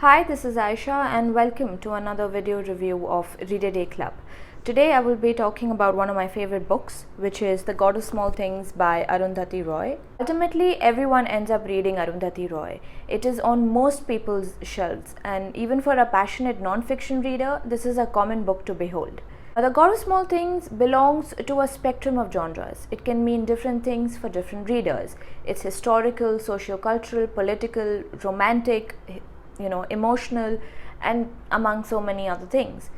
Hi, this is Aisha and welcome to another video review of Read a Day Club. Today I will be talking about one of my favorite books, which is The God of Small Things by Arundhati Roy. Ultimately, everyone ends up reading Arundhati Roy. It is on most people's shelves, and even for a passionate non-fiction reader, this is a common book to behold. The God of Small Things belongs to a spectrum of genres. It can mean different things for different readers. It's historical, socio-cultural, political, romantic, emotional, and among so many other things.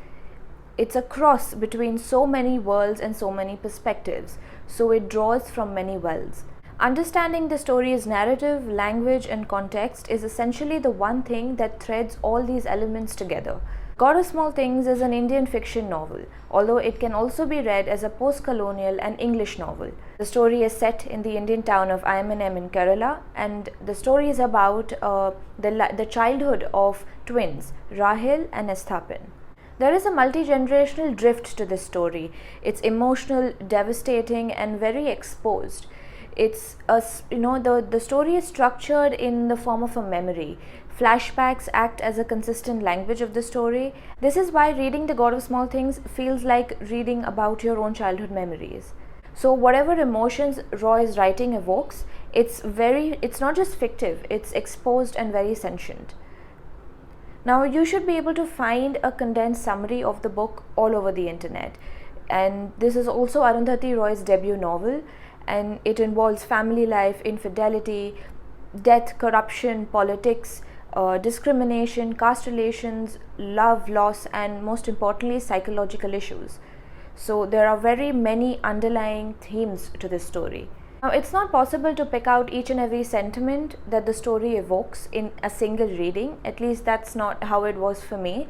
It's a cross between so many worlds and so many perspectives, so it draws from many wells. Understanding the story's narrative, language, and context is essentially the one thing that threads all these elements together. God of Small Things is an Indian fiction novel, although it can also be read as a post-colonial and English novel. The story is set in the Indian town of Ayaminem in Kerala, and the story is about the childhood of twins, Rahil and Esthapin. There is a multi-generational drift to this story. It's emotional, devastating, and very exposed. The story is structured in the form of a memory. Flashbacks act as a consistent language of the story. This is why reading The God of Small Things feels like reading about your own childhood memories. So whatever emotions Roy's writing evokes, it's not just fictive, it's exposed and very sentient. Now you should be able to find a condensed summary of the book all over the internet. And this is also Arundhati Roy's debut novel, and it involves family life, infidelity, death, corruption, politics, discrimination, caste relations, love, loss, and most importantly, psychological issues. So there are very many underlying themes to this story. Now, it's not possible to pick out each and every sentiment that the story evokes in a single reading. At least that's not how it was for me.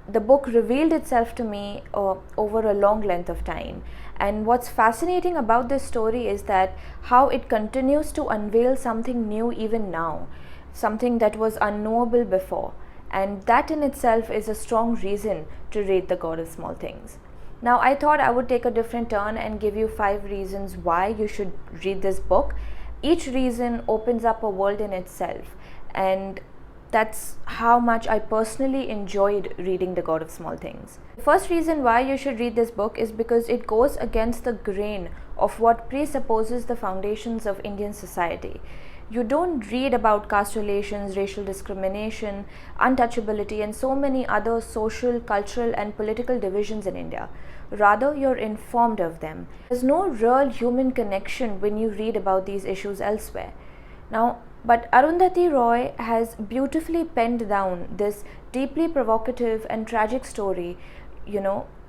The book revealed itself to me over a long length of time. And what's fascinating about this story is that how it continues to unveil something new even now, something that was unknowable before. And that in itself is a strong reason to read The God of Small Things. Now, I thought I would take a different turn and give you 5 reasons why you should read this book. Each reason opens up a world in itself, and that's how much I personally enjoyed reading The God of Small Things. The first reason why you should read this book is because it goes against the grain of what presupposes the foundations of Indian society. You don't read about caste relations, racial discrimination, untouchability, and so many other social, cultural, and political divisions in India. Rather, you're informed of them. There's no real human connection when you read about these issues elsewhere. But Arundhati Roy has beautifully penned down this deeply provocative and tragic story,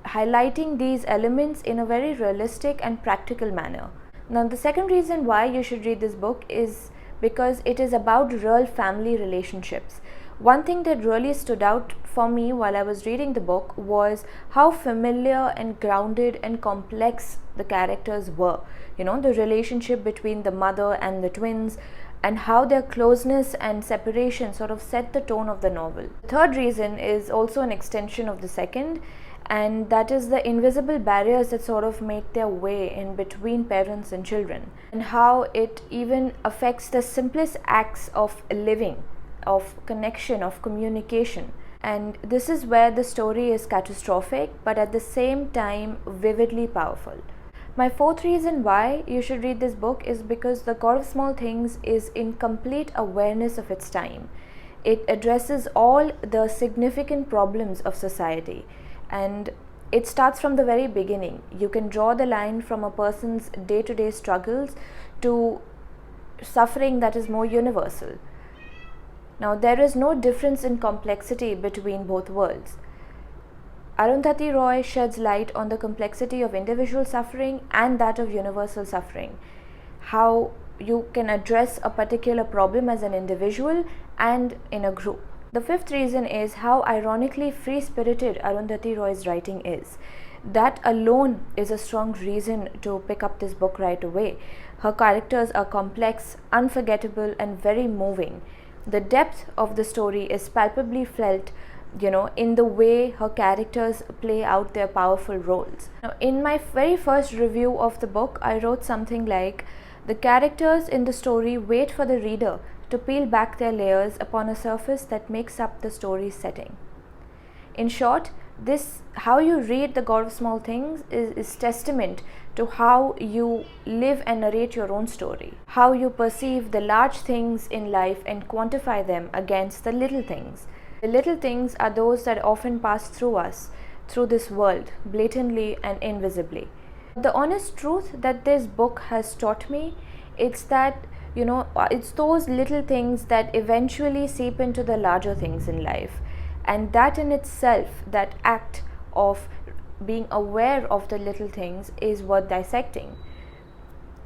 highlighting these elements in a very realistic and practical manner. Now, the second reason why you should read this book is because it is about real family relationships. One thing that really stood out for me while I was reading the book was how familiar and grounded and complex the characters were. The relationship between the mother and the twins, and how their closeness and separation sort of set the tone of the novel. The third reason is also an extension of the second, and that is the invisible barriers that sort of make their way in between parents and children, and how it even affects the simplest acts of living, of connection, of communication. And this is where the story is catastrophic, but at the same time vividly powerful. My fourth reason why you should read this book is because The God of Small Things is in complete awareness of its time. It addresses all the significant problems of society, and it starts from the very beginning. You can draw the line from a person's day-to-day struggles to suffering that is more universal. Now, there is no difference in complexity between both worlds. Arundhati Roy sheds light on the complexity of individual suffering and that of universal suffering. How you can address a particular problem as an individual and in a group. The fifth reason is how ironically free-spirited Arundhati Roy's writing is. That alone is a strong reason to pick up this book right away. Her characters are complex, unforgettable, and very moving. The depth of the story is palpably felt in the way her characters play out their powerful roles. Now, in my very first review of the book, I wrote something like, the characters in the story wait for the reader to peel back their layers upon a surface that makes up the story's setting. In short, this how you read The God of Small Things is testament to how you live and narrate your own story, how you perceive the large things in life and quantify them against the little things. The little things are those that often pass through us, through this world, blatantly and invisibly. The honest truth that this book has taught me, it's that, it's those little things that eventually seep into the larger things in life. And that in itself, that act of being aware of the little things is worth dissecting,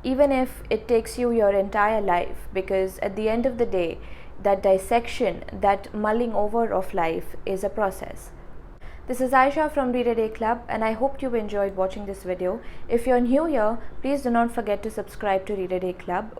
even if it takes you your entire life, because at the end of the day, that dissection, that mulling over of life is a process. This is Aisha from Read a Day Club, and I hope you enjoyed watching this video. If you're new here, please do not forget to subscribe to Read a Day Club.